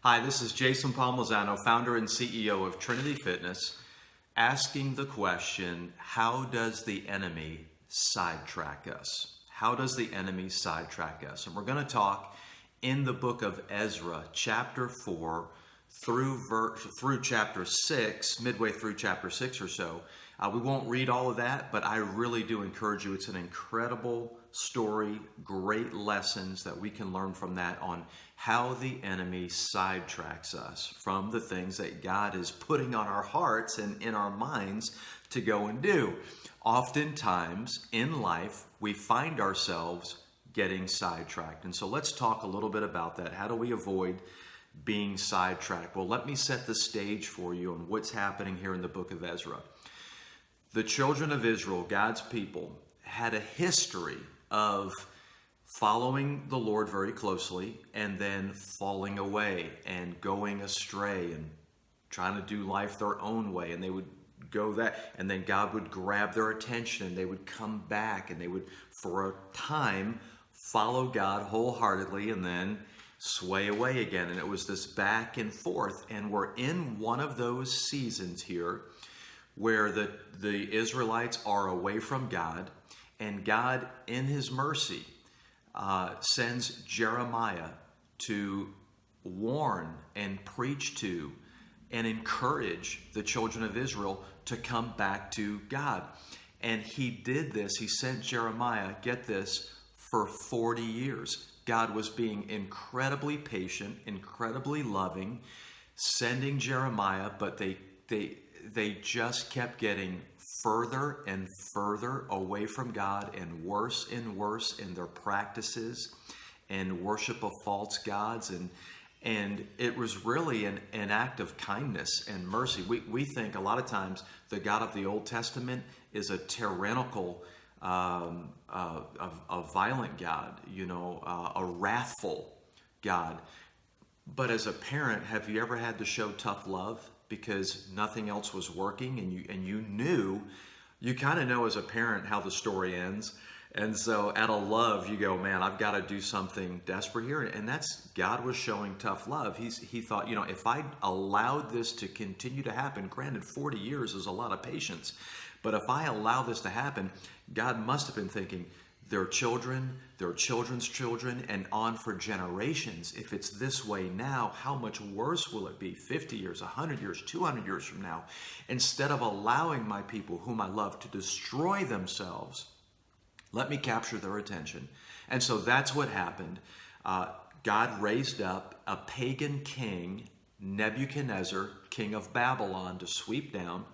Hi, this is Jason Palmisano, founder and CEO of Trinity Fitness, asking the question, how does the enemy sidetrack us? How does the enemy sidetrack us? And we're going to talk in the book of Ezra, chapter 4, through chapter 6, midway through chapter 6 or so. We won't read all of that, but I really do encourage you. It's an incredible story, great lessons that we can learn from that on how the enemy sidetracks us from the things that God is putting on our hearts and in our minds to go and do. Oftentimes in life, we find ourselves getting sidetracked. And so let's talk a little bit about that. How do we avoid being sidetracked? Well, let me set the stage for you on what's happening here in the book of Ezra. The children of Israel, God's people, had a history of following the Lord very closely and then falling away and going astray and trying to do life their own way. And they would go that, and then God would grab their attention and they would come back and they would, for a time, follow God wholeheartedly and then sway away again. And it was this back and forth. And we're in one of those seasons here where the Israelites are away from God, and God, in his mercy, sends Jeremiah to warn and preach to and encourage the children of Israel to come back to God. And he did this. He sent Jeremiah, get this, for 40 years. God was being incredibly patient, incredibly loving, sending Jeremiah, but they just kept getting further and further away from God and worse in their practices and worship of false gods. And it was really an act of kindness and mercy. We think a lot of times the God of the Old Testament is a tyrannical, a violent God, a wrathful God. But as a parent, have you ever had to show tough love because nothing else was working, and you kind of know as a parent how the story ends? And so out of love, you go, man, I've got to do something desperate here. And that's, God was showing tough love. He thought, if I allowed this to continue to happen, granted 40 years is a lot of patience, but if I allow this to happen, God must have been thinking, their children, their children's children, and on for generations. If it's this way now, how much worse will it be 50 years, 100 years, 200 years from now? Instead of allowing my people whom I love to destroy themselves, let me capture their attention. And so that's what happened. God raised up a pagan king, Nebuchadnezzar, king of Babylon, to sweep down,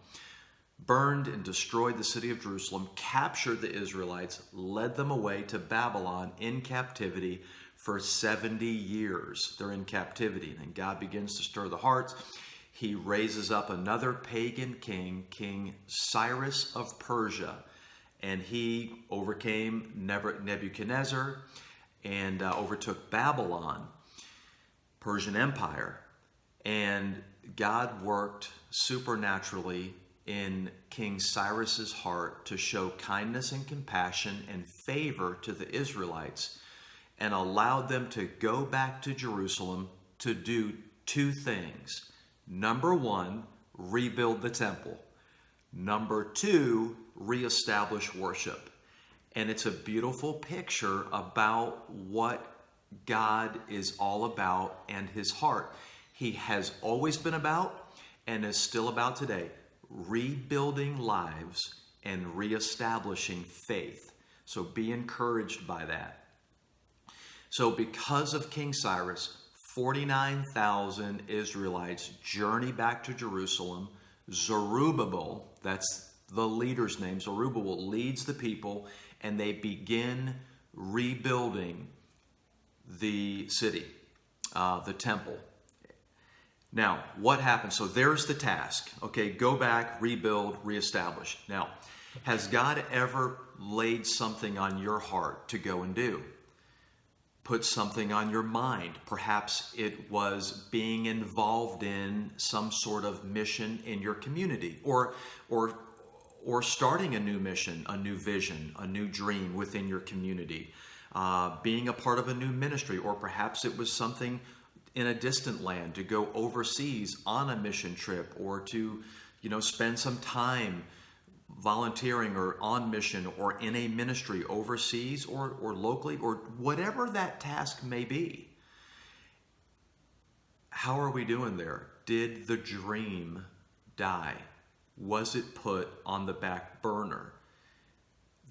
burned and destroyed the city of Jerusalem, captured the Israelites, led them away to Babylon in captivity for 70 years. They're in captivity, and God begins to stir the hearts. He raises up another pagan king, King Cyrus of Persia, and he overcame Nebuchadnezzar and overtook Babylon, Persian Empire. And God worked supernaturally in King Cyrus's heart to show kindness and compassion and favor to the Israelites, and allowed them to go back to Jerusalem to do two things. Number one, rebuild the temple. Number two, reestablish worship. And it's a beautiful picture about what God is all about and his heart. He has always been about and is still about today, rebuilding lives and reestablishing faith. So be encouraged by that. So because of King Cyrus, 49,000 Israelites journey back to Jerusalem. Zerubbabel, that's the leader's name, Zerubbabel leads the people, and they begin rebuilding the city, the temple. Now, what happens? So there's the task. Okay, go back, rebuild, reestablish. Now, has God ever laid something on your heart to go and do? Put something on your mind. Perhaps it was being involved in some sort of mission in your community, or starting a new mission, a new vision, a new dream within your community, being a part of a new ministry, or perhaps it was something in a distant land, to go overseas on a mission trip, or to, spend some time volunteering or on mission or in a ministry overseas or locally, or whatever that task may be. How are we doing there? Did the dream die? Was it put on the back burner?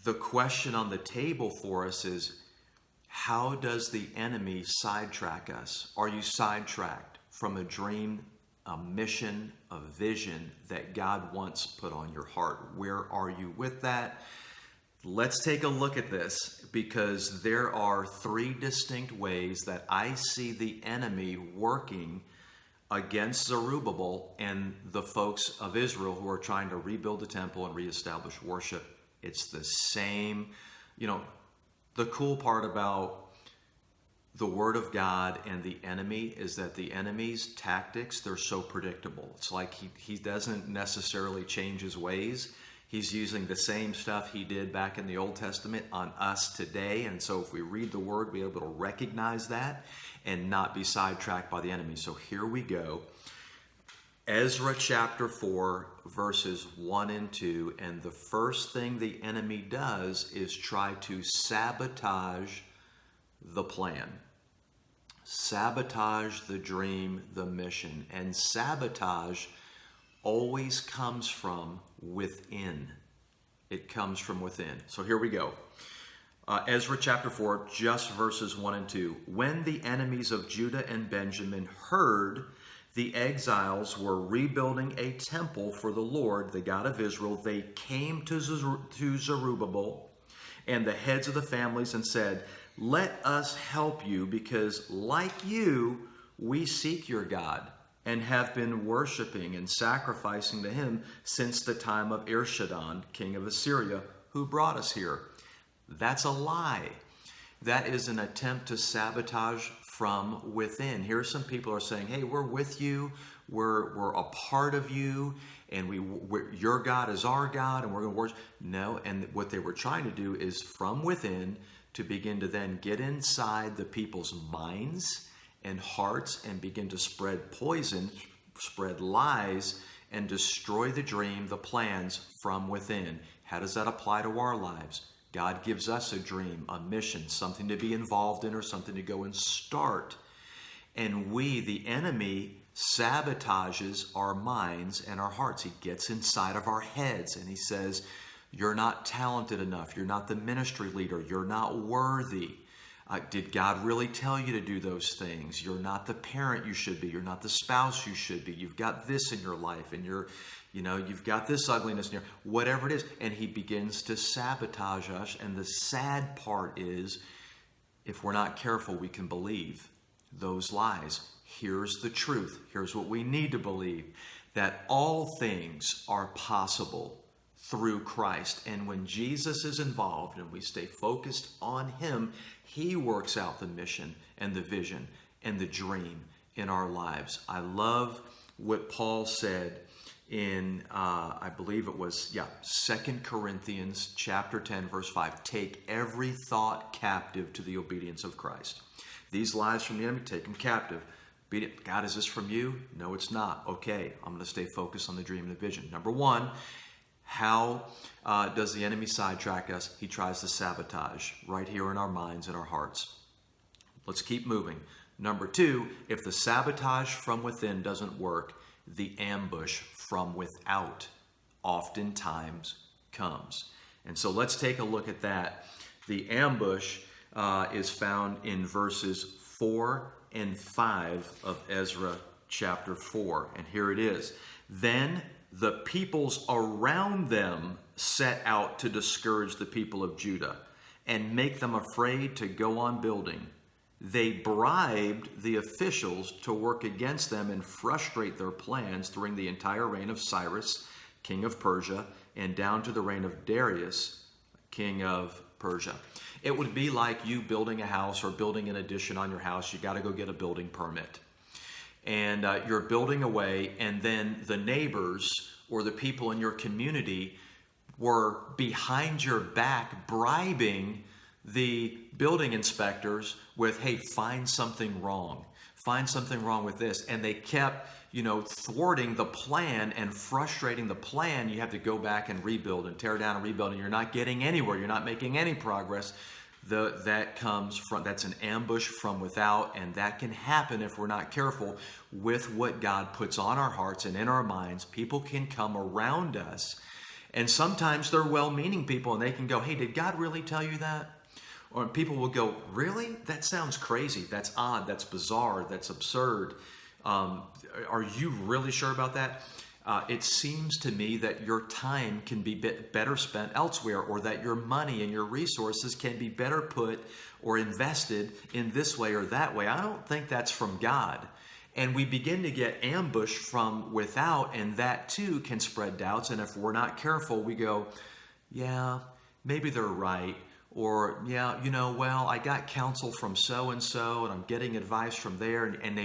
The question on the table for us is, how does the enemy sidetrack us? Are you sidetracked from a dream, a mission, a vision that God once put on your heart? Where are you with that? Let's take a look at this, because there are three distinct ways that I see the enemy working against Zerubbabel and the folks of Israel who are trying to rebuild the temple and reestablish worship. It's the same. The cool part about the Word of God and the enemy is that the enemy's tactics, they're so predictable. It's like he doesn't necessarily change his ways. He's using the same stuff he did back in the Old Testament on us today. And so if we read the Word, we're able to recognize that and not be sidetracked by the enemy. So here we go. Ezra chapter 4, verses 1 and 2. And the first thing the enemy does is try to sabotage the plan. Sabotage the dream, the mission. And sabotage always comes from within. It comes from within. So here we go. Ezra chapter 4, just verses 1 and 2. When the enemies of Judah and Benjamin heard the exiles were rebuilding a temple for the Lord, the God of Israel, they came to Zerubbabel and the heads of the families and said, "Let us help you, because like you, we seek your God and have been worshiping and sacrificing to him since the time of Esarhaddon, king of Assyria, who brought us here." That's a lie. That is an attempt to sabotage from within. Here some people are saying, hey, we're with you, we're a part of you, and your God is our God, and we're going to worship. No, and what they were trying to do is from within to begin to then get inside the people's minds and hearts and begin to spread poison, spread lies, and destroy the dream, the plans from within. How does that apply to our lives? God gives us a dream, a mission, something to be involved in or something to go and start. And the enemy, sabotages our minds and our hearts. He gets inside of our heads and he says, you're not talented enough. You're not the ministry leader. You're not worthy. Did God really tell you to do those things? You're not the parent you should be. You're not the spouse you should be. You've got this in your life, and you've got this ugliness in your, whatever it is. And he begins to sabotage us. And the sad part is, if we're not careful, we can believe those lies. Here's the truth. Here's what we need to believe, that all things are possible through Christ. And when Jesus is involved and we stay focused on him, he works out the mission and the vision and the dream in our lives. I love what Paul said in, I believe it was, 2 Corinthians chapter 10, verse 5. Take every thought captive to the obedience of Christ. These lies from the enemy, take them captive. God, is this from you? No, it's not. Okay, I'm going to stay focused on the dream and the vision. Number one, how does the enemy sidetrack us? He tries to sabotage right here in our minds and our hearts. Let's keep moving. Number two, if the sabotage from within doesn't work, the ambush from without oftentimes comes. And so let's take a look at that. The ambush is found in verses 4 and 5 of Ezra chapter 4. And here it is. Then the peoples around them set out to discourage the people of Judah and make them afraid to go on building. They bribed the officials to work against them and frustrate their plans during the entire reign of Cyrus, king of Persia, and down to the reign of Darius, king of Persia. It would be like you building a house or building an addition on your house. You got to go get a building permit. And you're building away, and then the neighbors or the people in your community were behind your back bribing the building inspectors with, hey, find something wrong. find something wrong with this. And they kept, thwarting the plan and frustrating the plan. You have to go back and rebuild and tear down and rebuild, and you're not getting anywhere. You're not making any progress. That's an ambush from without, and that can happen if we're not careful with what God puts on our hearts and in our minds. People can come around us, and sometimes they're well-meaning people, and they can go, hey, did God really tell you that? Or people will go, really? That sounds crazy. That's odd. That's bizarre. That's absurd. Are you really sure about that? It seems to me that your time can be better spent elsewhere, or that your money and your resources can be better put or invested in this way or that way. I don't think that's from God. And we begin to get ambushed from without, and that too can spread doubts. And if we're not careful, we go, yeah, maybe they're right. Or, yeah, well, I got counsel from so-and-so, and I'm getting advice from there, and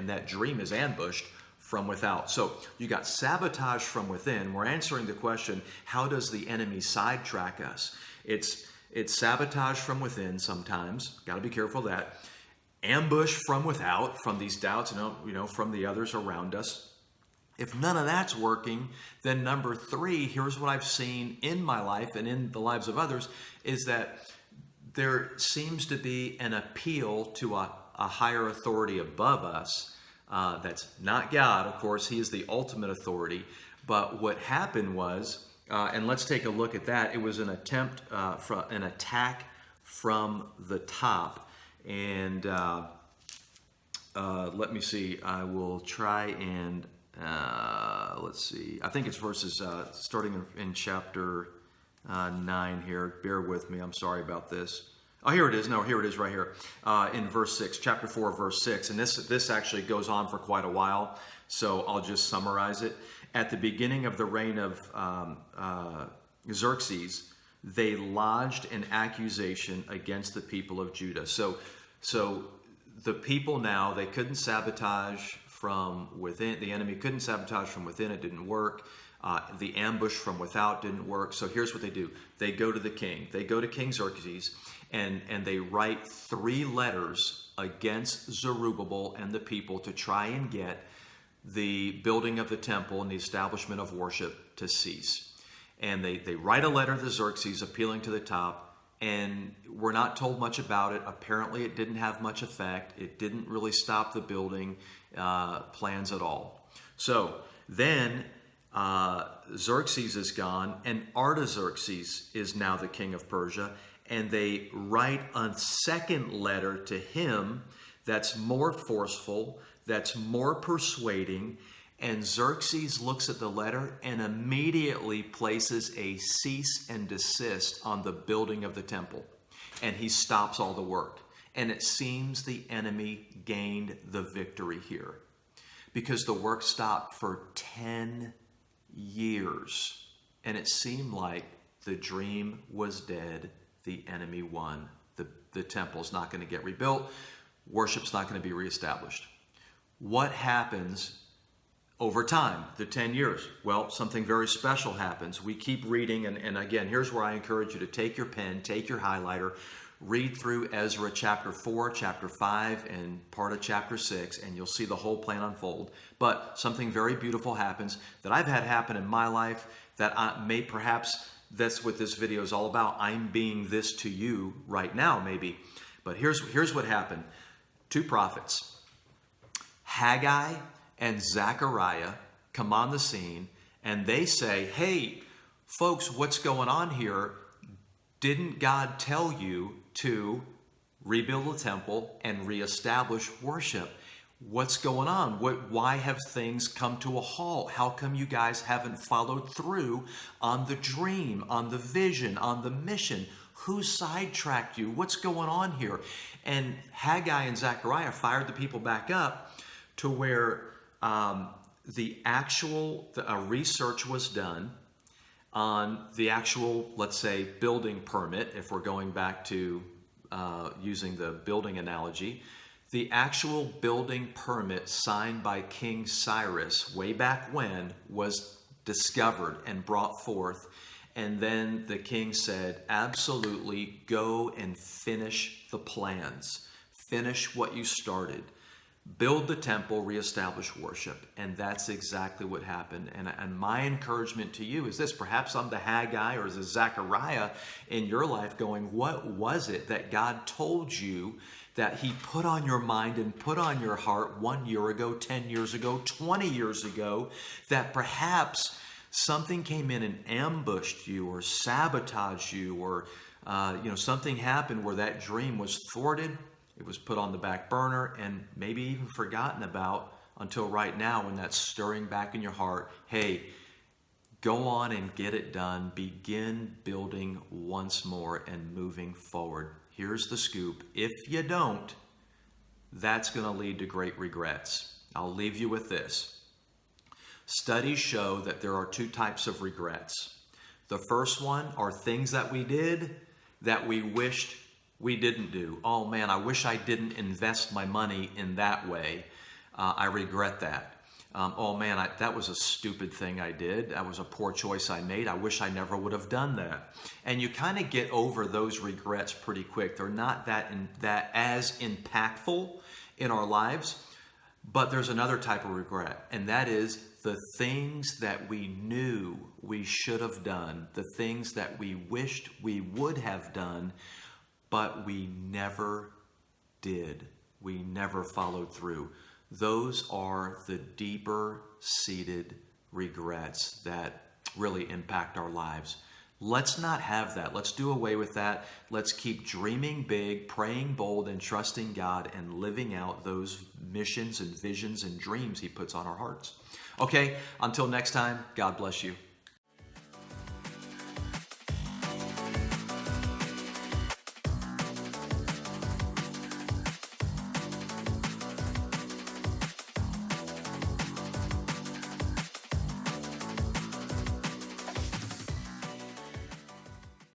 that dream is ambushed from without. So you got sabotage from within. We're answering the question, how does the enemy sidetrack us? It's sabotage from within sometimes. Got to be careful of that. Ambush from without, from these doubts, from the others around us. If none of that's working, then number 3, here's what I've seen in my life and in the lives of others, is that there seems to be an appeal to a higher authority above us. That's not God, of course. He is the ultimate authority. But what happened was, and let's take a look at that. It was an attack from the top. And let me see. I will try and let's see. I think it's verses starting in chapter 9 here. Bear with me. I'm sorry about this. Oh, here it is. No, here it is right here in verse 6, chapter 4, verse 6. And this actually goes on for quite a while, so I'll just summarize it. At the beginning of the reign of Xerxes, they lodged an accusation against the people of Judah. So the people now, they couldn't sabotage from within. The enemy couldn't sabotage from within. It didn't work. The ambush from without didn't work. So here's what they do. They go to the king. They go to King Xerxes, and they write 3 letters against Zerubbabel and the people to try and get the building of the temple and the establishment of worship to cease. And they write a letter to Xerxes appealing to the top, and we're not told much about it. Apparently it didn't have much effect. It didn't really stop the building plans at all. So then Xerxes is gone, and Artaxerxes is now the king of Persia, and they write a second letter to him that's more forceful, that's more persuading, and Xerxes looks at the letter and immediately places a cease and desist on the building of the temple, and he stops all the work. And it seems the enemy gained the victory here, because the work stopped for 10 years, and it seemed like the dream was dead. The enemy won. The temple's not going to get rebuilt. Worship's not going to be reestablished. What happens over time, the 10 years? Well, something very special happens. We keep reading, and again, here's where I encourage you to take your pen, take your highlighter, read through Ezra chapter 4, chapter 5, and part of chapter 6, and you'll see the whole plan unfold. But something very beautiful happens that I've had happen in my life that that's what this video is all about. I'm being this to you right now, maybe. But here's what happened. 2 prophets, Haggai and Zechariah, come on the scene, and they say, hey, folks, what's going on here? Didn't God tell you to rebuild the temple and reestablish worship? What's going on? Why have things come to a halt? How come you guys haven't followed through on the dream, on the vision, on the mission? Who sidetracked you? What's going on here? And Haggai and Zechariah fired the people back up to where research was done on the actual, let's say, building permit, if we're going back to using the building analogy. The actual building permit signed by King Cyrus way back when was discovered and brought forth. And then the king said, absolutely, go and finish the plans. Finish what you started. build the temple, reestablish worship. And that's exactly what happened. And my encouragement to you is this: perhaps I'm the Haggai or the Zechariah in your life going, what was it that God told you, that he put on your mind and put on your heart 1 year ago, 10 years ago, 20 years ago, that perhaps something came in and ambushed you or sabotaged you, or something happened where that dream was thwarted, it was put on the back burner, and maybe even forgotten about until right now, when that's stirring back in your heart. Hey, go on and get it done. Begin building once more and moving forward. Here's the scoop: if you don't, that's going to lead to great regrets. I'll leave you with this. Studies show that there are two types of regrets. The first one are things that we did that we wished we didn't do. Oh man, I wish I didn't invest my money in that way. I regret that. Oh man, that was a stupid thing I did. That was a poor choice I made. I wish I never would have done that. And you kind of get over those regrets pretty quick. They're not that as impactful in our lives. But there's another type of regret, and that is the things that we knew we should have done, the things that we wished we would have done, but we never did. We never followed through. Those are the deeper seated regrets that really impact our lives. Let's not have that. Let's do away with that. Let's keep dreaming big, praying bold, and trusting God, and living out those missions and visions and dreams he puts on our hearts. Okay, until next time, God bless you.